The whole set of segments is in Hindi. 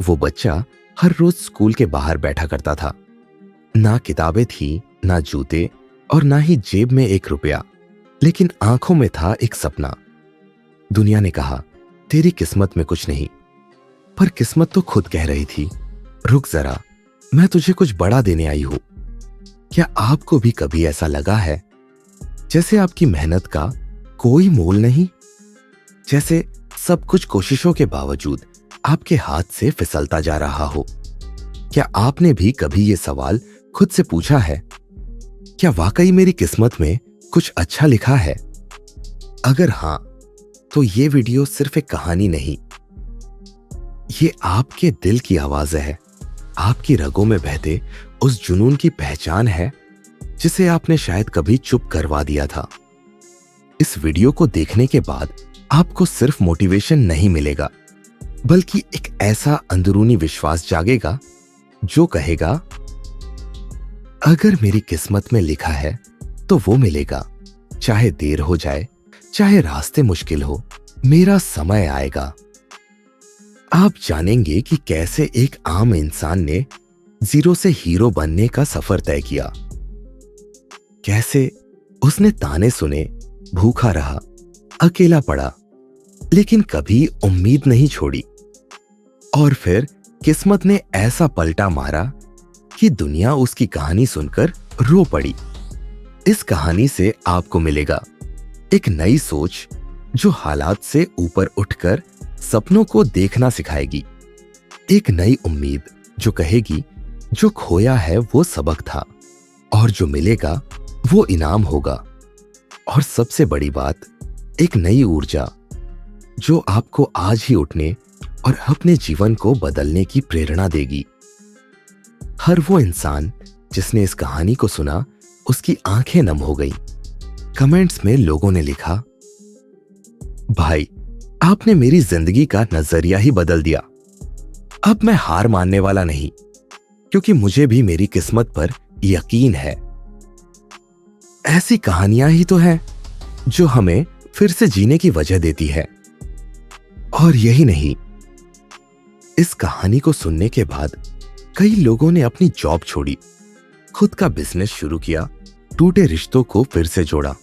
वो बच्चा हर रोज स्कूल के बाहर बैठा करता था। ना किताबें थी, ना जूते और ना ही जेब में एक रुपया, लेकिन आंखों में था एक सपना। दुनिया ने कहा, तेरी किस्मत में कुछ नहीं, पर किस्मत तो खुद कह रही थी, रुक जरा, मैं तुझे कुछ बड़ा देने आई हूं। क्या आपको भी कभी ऐसा लगा है जैसे आपकी मेहनत का कोई मोल नहीं? जैसे सब कुछ कोशिशों के बावजूद आपके हाथ से फिसलता जा रहा हो? क्या आपने भी कभी ये सवाल खुद से पूछा है, क्या वाकई मेरी किस्मत में कुछ अच्छा लिखा है? अगर हां, तो ये वीडियो सिर्फ एक कहानी नहीं, ये आपके दिल की आवाज है, आपकी रगों में बहते उस जुनून की पहचान है जिसे आपने शायद कभी चुप करवा दिया था। इस वीडियो को देखने के बाद आपको सिर्फ मोटिवेशन नहीं मिलेगा, बल्कि एक ऐसा अंदरूनी विश्वास जागेगा जो कहेगा, अगर मेरी किस्मत में लिखा है तो वो मिलेगा। चाहे देर हो जाए, चाहे रास्ते मुश्किल हो, मेरा समय आएगा। आप जानेंगे कि कैसे एक आम इंसान ने जीरो से हीरो बनने का सफर तय किया, कैसे उसने ताने सुने, भूखा रहा, अकेला पड़ा, लेकिन कभी उम्मीद नहीं छोड़ी, और फिर किस्मत ने ऐसा पलटा मारा कि दुनिया उसकी कहानी सुनकर रो पड़ी। इस कहानी से आपको मिलेगा एक नई सोच जो हालात से ऊपर उठकर सपनों को देखना सिखाएगी, एक नई उम्मीद जो कहेगी जो खोया है वो सबक था, और जो मिलेगा वो इनाम होगा। और सबसे बड़ी बात, एक नई ऊर्जा जो आपको आज ही उठने और अपने जीवन को बदलने की प्रेरणा देगी। हर वो इंसान जिसने इस कहानी को सुना, उसकी आंखें नम हो गई। कमेंट्स में लोगों ने लिखा, भाई आपने मेरी जिंदगी का नजरिया ही बदल दिया। अब मैं हार मानने वाला नहीं, क्योंकि मुझे भी मेरी किस्मत पर यकीन है। ऐसी कहानियां ही तो हैं जो हमें फिर से जीने की वजह देती है। और यही नहीं, इस कहानी को सुनने के बाद कई लोगों ने अपनी जॉब छोड़ी, खुद का बिजनेस शुरू किया, टूटे रिश्तों को फिर से जोड़ा,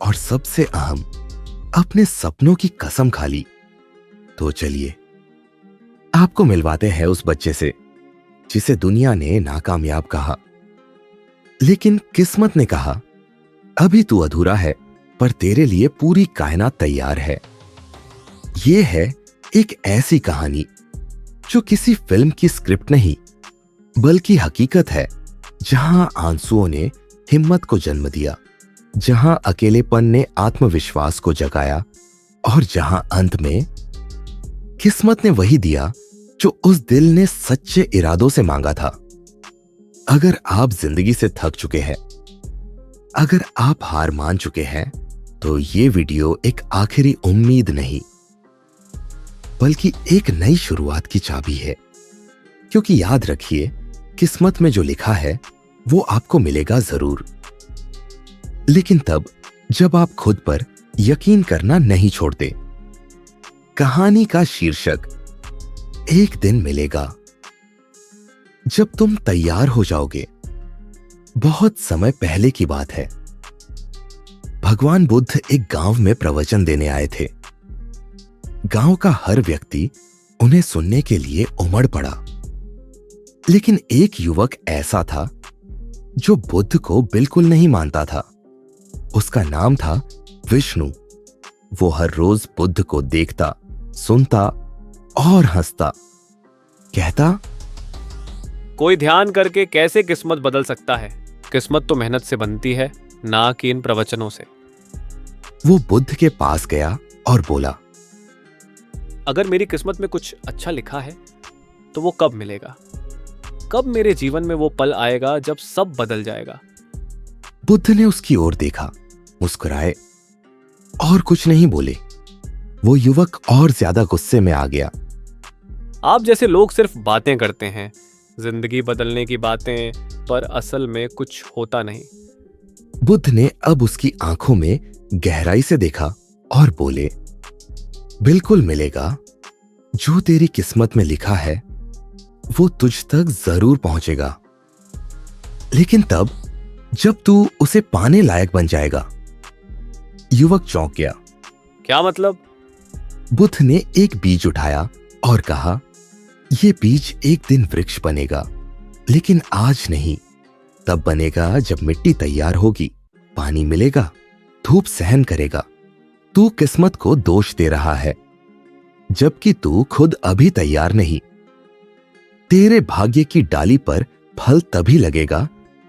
और सबसे अहम, अपने सपनों की कसम खा ली। तो चलिए आपको मिलवाते हैं उस बच्चे से जिसे दुनिया ने नाकामयाब कहा, लेकिन किस्मत ने कहा, अभी तू अधूरा है, पर तेरे लिए पूरी कायनात तैयार है। यह है एक ऐसी कहानी जो किसी फिल्म की स्क्रिप्ट नहीं, बल्कि हकीकत है, जहां आंसुओं ने हिम्मत को जन्म दिया, जहां अकेलेपन ने आत्मविश्वास को जगाया, और जहां अंत में किस्मत ने वही दिया जो उस दिल ने सच्चे इरादों से मांगा था। अगर आप जिंदगी से थक चुके हैं, अगर आप हार मान चुके हैं, तो ये वीडियो एक आखिरी उम्मीद नहीं, बल्कि एक नई शुरुआत की चाबी है। क्योंकि याद रखिए, किस्मत में जो लिखा है वो आपको मिलेगा जरूर, लेकिन तब जब आप खुद पर यकीन करना नहीं छोड़ते। कहानी का शीर्षक, एक दिन मिलेगा। जब तुम तैयार हो जाओगे। बहुत समय पहले की बात है। भगवान बुद्ध एक गांव में प्रवचन देने आए थे। गांव का हर व्यक्ति उन्हें सुनने के लिए उमड़ पड़ा, लेकिन एक युवक ऐसा था जो बुद्ध को बिल्कुल नहीं मानता था। उसका नाम था विष्णु। वो हर रोज बुद्ध को देखता, सुनता और हंसता। कहता, कोई ध्यान करके कैसे किस्मत बदल सकता है? किस्मत तो मेहनत से बनती है, ना कि इन प्रवचनों से। वो बुद्ध के पास गया और बोला, अगर मेरी किस्मत में कुछ अच्छा लिखा है तो वो कब मिलेगा? कब मेरे जीवन में वो पल आएगा जब सब बदल जाएगा? बुद्ध ने उसकी ओर देखा, मुस्कुराए और कुछ नहीं बोले। वो युवक और ज्यादा गुस्से में आ गया। आप जैसे लोग सिर्फ बातें करते हैं, जिंदगी बदलने की बातें, पर असल में कुछ होता नहीं। बुद्ध ने अब उसकी आंखों में गहराई से देखा और बोले, बिल्कुल मिलेगा। जो तेरी किस्मत में लिखा है वो तुझ तक जरूर पहुंचेगा, लेकिन तब जब तू उसे पाने लायक बन जाएगा। युवक चौंक गया। क्या मतलब? बुद्ध ने एक बीज उठाया और कहा, यह बीज एक दिन वृक्ष बनेगा, लेकिन आज नहीं। तब बनेगा जब मिट्टी तैयार होगी, पानी मिलेगा, धूप सहन करेगा। तू किस्मत को दोष दे रहा है, जबकि तू खुद अभी तैयार नहीं। तेरे भाग्य की डाली पर फल तभी लगेगा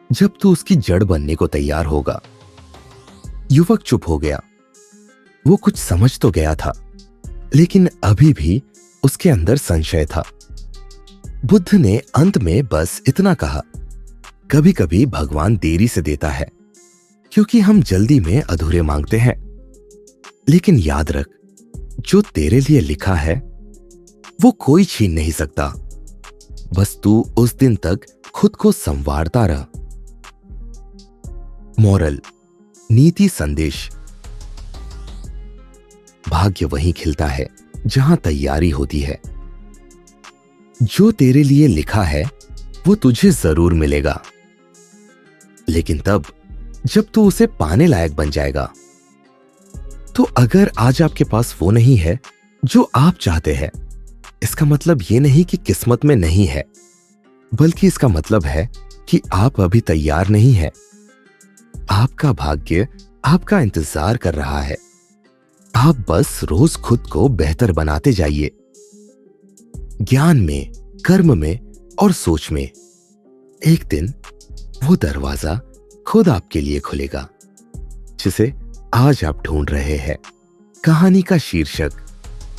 जब तू उसकी जड़ बनने को तैयार होगा। युवक चुप हो गया। वो कुछ समझ तो गया था, लेकिन अभी भी उसके अंदर संशय था। बुद्ध ने अंत में बस इतना कहा, कभी कभी भगवान देरी से देता है, क्योंकि हम जल्दी में अधूरे मांगते हैं। लेकिन याद रख, जो तेरे लिए लिखा है वो कोई छीन नहीं सकता। बस तू उस दिन तक खुद को संवारता रह। मोरल, नीति संदेश। भाग्य वहीं खिलता है जहां तैयारी होती है। जो तेरे लिए लिखा है वो तुझे जरूर मिलेगा, लेकिन तब जब तू उसे पाने लायक बन जाएगा। तो अगर आज आपके पास वो नहीं है जो आप चाहते हैं, इसका मतलब ये नहीं कि किस्मत में नहीं है, बल्कि इसका मतलब है कि आप अभी तैयार नहीं है। आपका भाग्य आपका इंतजार कर रहा है। आप बस रोज खुद को बेहतर बनाते जाइए, ज्ञान में, कर्म में और सोच में। एक दिन वो दरवाजा खुद आपके लिए खुलेगा जिसे आज आप ढूंढ रहे हैं। कहानी का शीर्षक,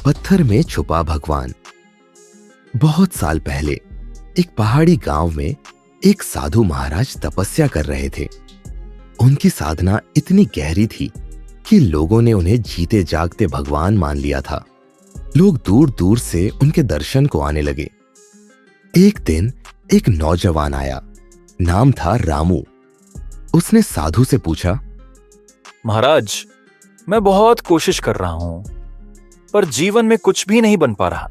पत्थर में छुपा भगवान। बहुत साल पहले एक पहाड़ी गांव में एक साधु महाराज तपस्या कर रहे थे। उनकी साधना इतनी गहरी थी कि लोगों ने उन्हें जीते जागते भगवान मान लिया था। लोग दूर दूर से उनके दर्शन को आने लगे। एक दिन एक नौजवान आया, नाम था रामू। उसने साधु से पूछा, महाराज, मैं बहुत कोशिश कर रहा हूं, पर जीवन में कुछ भी नहीं बन पा रहा।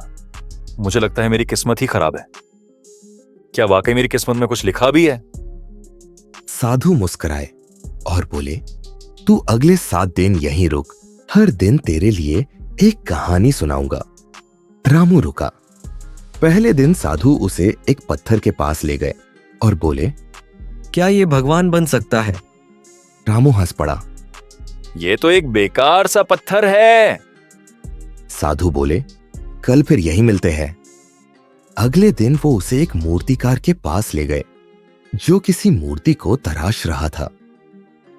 मुझे लगता है मेरी किस्मत ही खराब है। क्या वाकई मेरी किस्मत में कुछ लिखा भी है? साधु मुस्कुराए और बोले, तू अगले 7 दिन यहीं रुक, हर दिन तेरे लिए एक कहानी सुनाऊंगा। रामू रुका। पहले दिन साधु उसे एक पत्थर के पास ले गए और बोले, क्या ये भगवान बन सकता है? रामू हंस पड़ा। ये तो एक बेकार सा पत्थर है। साधु बोले, कल फिर यहीं मिलते हैं। अगले दिन वो उसे एक मूर्तिकार के पास ले गए, जो किसी मूर्ति को तराश रहा था।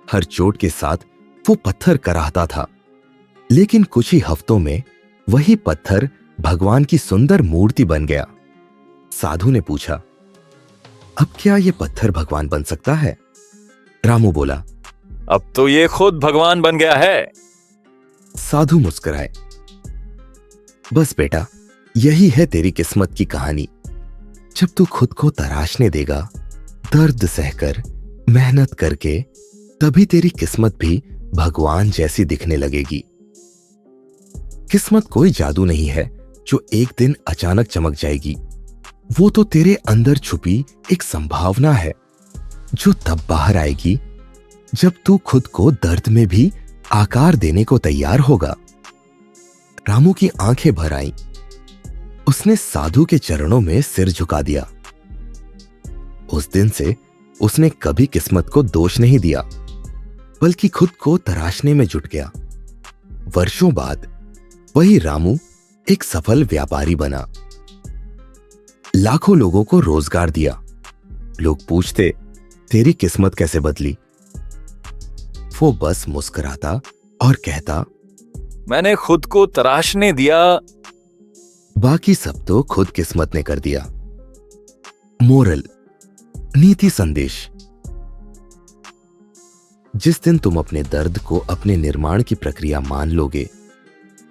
हर चोट के साथ वो पत्थर कराहता था, लेकिन कुछ ही हफ्तों में वही पत्थर भगवान की सुंदर मूर्ति बन गया। साधु ने पूछा, अब क्या ये पत्थर भगवान बन सकता है? रामू बोला, अब तो ये खुद भगवान बन गया है। साधु मुस्कुराए। बस बेटा, यही है तेरी किस्मत की कहानी। जब तू खुद को तराशने देगा, दर्द सहकर, मेहनत करके, तभी तेरी किस्मत भी भगवान जैसी दिखने लगेगी। किस्मत कोई जादू नहीं है जो एक दिन अचानक चमक जाएगी। वो तो तेरे अंदर छुपी एक संभावना है, जो तब बाहर आएगी जब तू खुद को दर्द में भी आकार देने को तैयार होगा। रामू की आंखें भर आईं। उसने साधु के चरणों में सिर झुका दिया। उस दिन से उसने कभी किस्मत को दोष नहीं दिया, बल्कि खुद को तराशने में जुट गया। वर्षों बाद वही रामू एक सफल व्यापारी बना। लाखों लोगों को रोजगार दिया। लोग पूछते, तेरी किस्मत कैसे बदली? वो बस मुस्कुराता और कहता, मैंने खुद को तराशने दिया। बाकी सब तो खुद किस्मत ने कर दिया। मोरल, नीति संदेश। जिस दिन तुम अपने दर्द को अपने निर्माण की प्रक्रिया मान लोगे,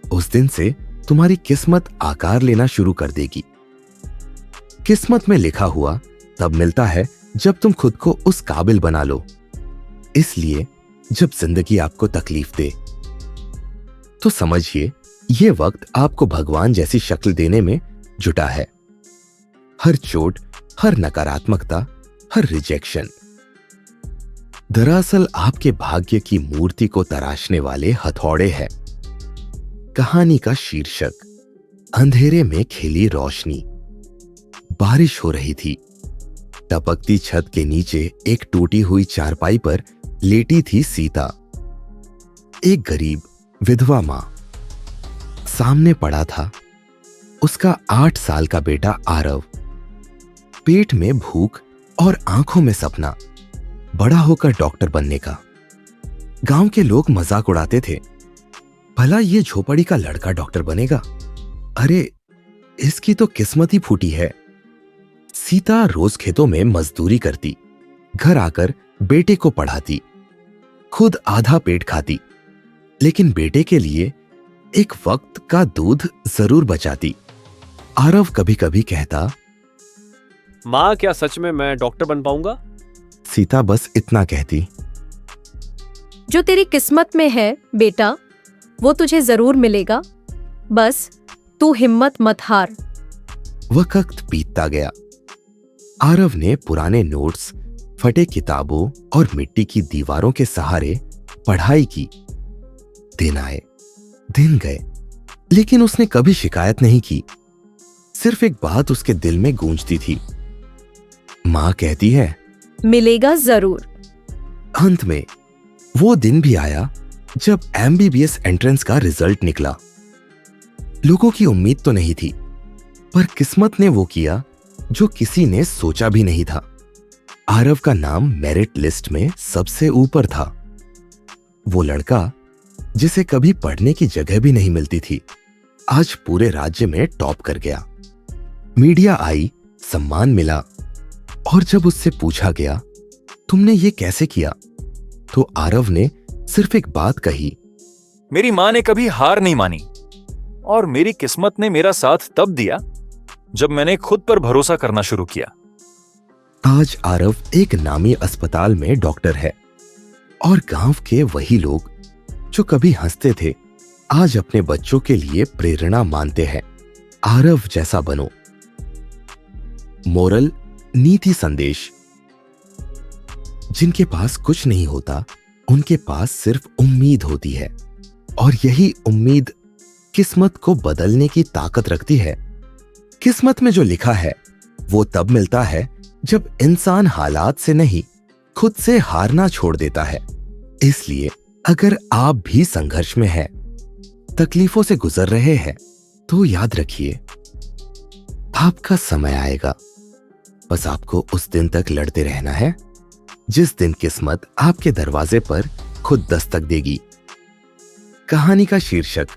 उस दिन से तुम्हारी किस्मत आकार लेना शुरू कर देगी। किस्मत में लिखा हुआ तब मिलता है जब तुम खुद को उस काबिल बना लो। इसलिए जब जिंदगी आपको तकलीफ दे, तो समझिए ये वक्त आपको भगवान जैसी शक्ल देने में जुटा है। हर चोट, हर नकारात्मकता, हर रिजेक्शन दरअसल आपके भाग्य की मूर्ति को तराशने वाले हथौड़े हैं। कहानी का शीर्षक, अंधेरे में खिली रोशनी। बारिश हो रही थी। टपकती छत के नीचे एक टूटी हुई चारपाई पर लेटी थी सीता, एक गरीब विधवा मां। सामने पड़ा था उसका 8 साल का बेटा आरव। पेट में भूख और आंखों में सपना, बड़ा होकर डॉक्टर बनने का। गांव के लोग मजाक उड़ाते थे, भला ये झोपड़ी का लड़का डॉक्टर बनेगा? अरे इसकी तो किस्मत ही फूटी है। सीता रोज खेतों में मजदूरी करती, घर आकर बेटे को पढ़ाती, खुद आधा पेट खाती, लेकिन बेटे के लिए एक वक्त का दूध जरूर बचाती। आरव कभी कभी कहता, माँ क्या सच में मैं डॉक्टर बन पाऊंगा? सीता बस इतना कहती, जो तेरी किस्मत में है बेटा, वो तुझे जरूर मिलेगा। बस तू हिम्मत मत हार। वक्त बीतता गया। आरव ने पुराने नोट्स, फटे किताबों और मिट्टी की दीवारों के सहारे पढ़ाई की। दिन आए, दिन गए, लेकिन उसने कभी शिकायत नहीं की। सिर्फ एक बात उसके दिल में गूंजती थी। मां कहती है, मिलेगा जरूर। अंत में वो दिन भी आया जब एमबीबीएस एंट्रेंस का रिजल्ट निकला। लोगों की उम्मीद तो नहीं थी, पर किस्मत ने वो किया जो किसी ने सोचा भी नहीं था। आरव का नाम मेरिट लिस्ट में सबसे ऊपर था। वो लड़का जिसे कभी पढ़ने की जगह भी नहीं मिलती थी, आज पूरे राज्य में टॉप कर गया। मीडिया आई, सम्मान मिला, और जब उससे पूछा गया, तुमने ये कैसे किया, तो आरव ने सिर्फ एक बात कही, मेरी मां ने कभी हार नहीं मानी और मेरी किस्मत ने मेरा साथ तब दिया जब मैंने खुद पर भरोसा करना शुरू किया। आज आरव एक नामी अस्पताल में डॉक्टर है, और गांव के वही लोग जो कभी हंसते थे, आज अपने बच्चों के लिए प्रेरणा मानते हैं। आरव जैसा बनो। मोरल, नीति संदेश, जिनके पास कुछ नहीं होता, उनके पास सिर्फ उम्मीद होती है, और यही उम्मीद किस्मत को बदलने की ताकत रखती है। किस्मत में जो लिखा है वो तब मिलता है जब इंसान हालात से नहीं, खुद से हारना छोड़ देता है। इसलिए अगर आप भी संघर्ष में हैं, तकलीफों से गुजर रहे हैं, तो याद रखिए, आपका समय आएगा। बस आपको उस दिन तक लड़ते रहना है जिस दिन किस्मत आपके दरवाजे पर खुद दस्तक देगी। कहानी का शीर्षक,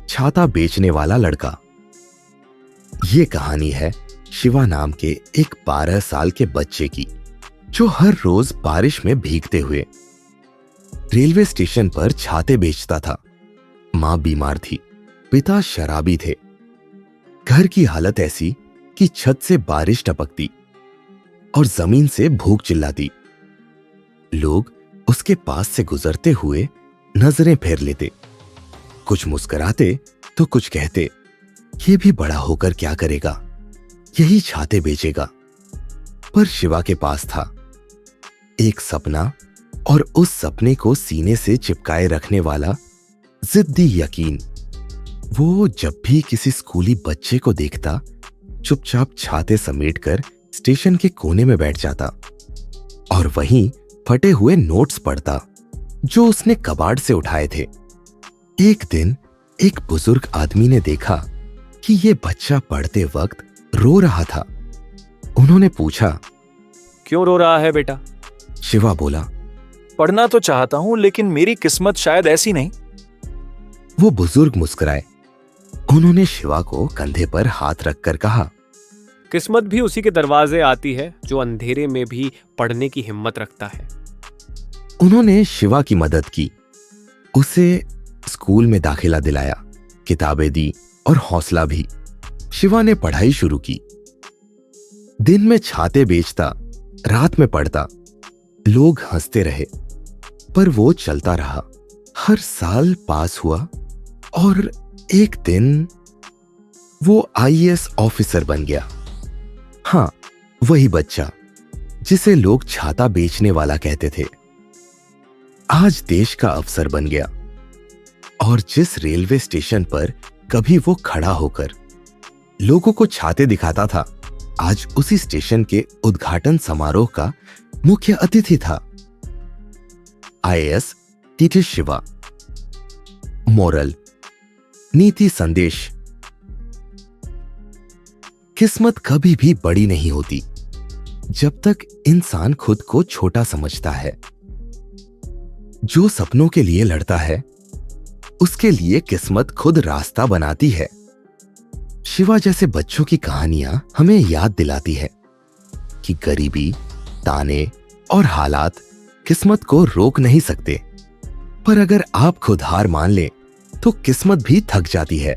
छाता बेचने वाला लड़का। ये कहानी है शिवा नाम के एक 12 साल के बच्चे की, जो हर रोज बारिश में भीगते हुए रेलवे स्टेशन पर छाते बेचता था। मां बीमार थी, पिता शराबी थे। घर की हालत ऐसी कि छत से बारिश टपकती और जमीन से भूख चिल्लाती। लोग उसके पास से गुजरते हुए नजरें फेर लेते, कुछ मुस्कुराते तो कुछ कहते, ये भी बड़ा होकर क्या करेगा, यही छाते बेचेगा। पर शिवा के पास था एक सपना, और उस सपने को सीने से चिपकाए रखने वाला जिद्दी यकीन। वो जब भी किसी स्कूली बच्चे को देखता, चुपचाप छाते समेटकर स्टेशन के कोने में बैठ जाता और वहीं फटे हुए नोट्स पढ़ता जो उसने कबाड़ से उठाए थे। एक दिन एक बुजुर्ग आदमी ने देखा कि ये बच्चा पढ़ते वक्त रो रहा था। उन्होंने पूछा, क्यों रो रहा है बेटा? शिवा बोला, पढ़ना तो चाहता हूं, लेकिन मेरी किस्मत शायद ऐसी नहीं। वो बुजुर्ग मुस्कुराए। उन्होंने शिवा को कंधे पर हाथ रखकर कहा, किस्मत भी उसी के दरवाजे आती है जो अंधेरे में भी पढ़ने की हिम्मत रखता है। उन्होंने शिवा की मदद की, उसे स्कूल में दाखिला दिलाया, किताबें दी और हौसला भी। शिवा ने पढ़ाई शुरू की। दिन में छाते बेचता, रात में पढ़ता। लोग हंसते रहे, पर वो चलता रहा। हर साल पास हुआ और एक दिन वो आईएएस ऑफिसर बन गया। हाँ, वही बच्चा जिसे लोग छाता बेचने वाला कहते थे, आज देश का अफसर बन गया। और जिस रेलवे स्टेशन पर कभी वो खड़ा होकर लोगों को छाते दिखाता था, आज उसी स्टेशन के उद्घाटन समारोह का मुख्य अतिथि था। IAS TT Shiva. मोरल, नीति संदेश। किस्मत कभी भी बड़ी नहीं होती जब तक इंसान खुद को छोटा समझता है। जो सपनों के लिए लड़ता है उसके लिए किस्मत खुद रास्ता बनाती है। शिवा जैसे बच्चों की कहानियां हमें याद दिलाती है कि गरीबी, ताने और हालात किस्मत को रोक नहीं सकते, पर अगर आप खुद हार मान लें तो किस्मत भी थक जाती है।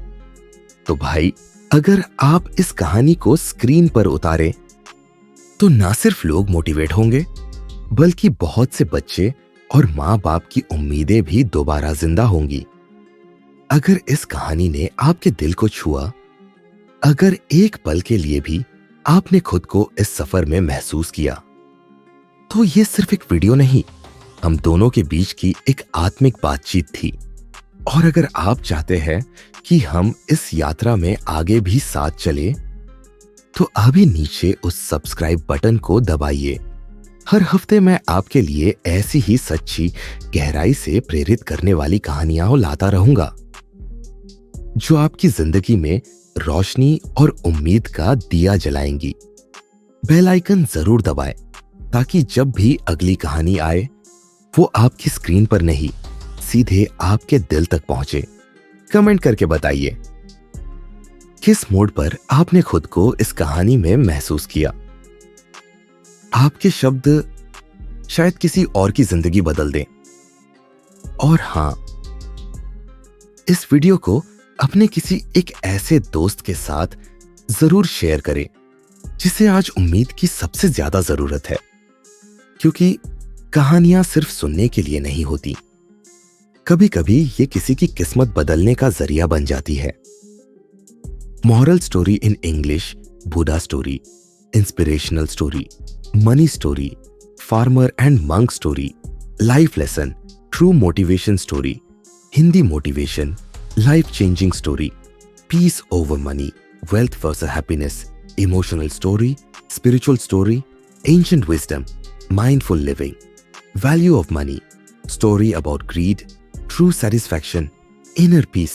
तो भाई, अगर आप इस कहानी को स्क्रीन पर उतारें तो ना सिर्फ लोग मोटिवेट होंगे, बल्कि बहुत से बच्चे और मां बाप की उम्मीदें भी दोबारा जिंदा होंगी। अगर इस कहानी ने आपके दिल को छुआ, अगर एक पल के लिए भी आपने खुद को इस सफर में महसूस किया, तो ये सिर्फ एक वीडियो नहीं, हम दोनों के बीच की एक आत्मिक बातचीत थी। और अगर आप चाहते हैं कि हम इस यात्रा में आगे भी साथ चले, तो अभी नीचे उस सब्सक्राइब बटन को दबाइए। हर हफ्ते मैं आपके लिए ऐसी ही सच्ची, गहराई से प्रेरित करने वाली कहानियां लाता रहूंगा, जो आपकी जिंदगी में रोशनी और उम्मीद का दिया जलाएंगी। बेल आइकन जरूर दबाएं ताकि जब भी अगली कहानी आए वो आपकी स्क्रीन पर नहीं, सीधे आपके दिल तक पहुंचे। कमेंट करके बताइए किस मोड पर आपने खुद को इस कहानी में महसूस किया। आपके शब्द शायद किसी और की जिंदगी बदल दें। और हां, इस वीडियो को अपने किसी एक ऐसे दोस्त के साथ जरूर शेयर करें जिसे आज उम्मीद की सबसे ज्यादा जरूरत है, क्योंकि कहानियां सिर्फ सुनने के लिए नहीं होती, कभी कभी ये किसी की किस्मत बदलने का जरिया बन जाती है। Moral story in English, Buddha story, inspirational story, money story, farmer and monk story, life lesson, true motivation story, Hindi motivation, life changing story, peace over money, wealth versus happiness, emotional story, spiritual story, ancient wisdom, mindful living, value of money, story about greed, true satisfaction, inner peace,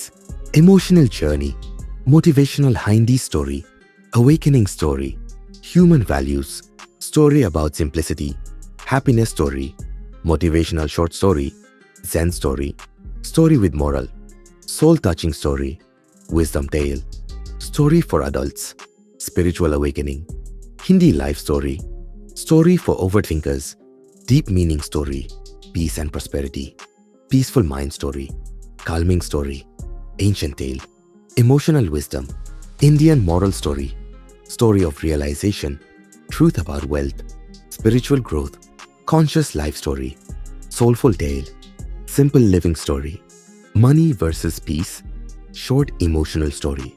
emotional journey, motivational Hindi story, awakening story, human values, story about simplicity, happiness story, motivational short story, Zen story, story with moral, soul-touching story, wisdom tale, story for adults, spiritual awakening, Hindi life story, story for overthinkers, deep meaning story, peace and prosperity, peaceful mind story, calming story, ancient tale, emotional wisdom, Indian moral story, story of realization, truth about wealth, spiritual growth, conscious life story, soulful tale, simple living story, money versus peace, short emotional story,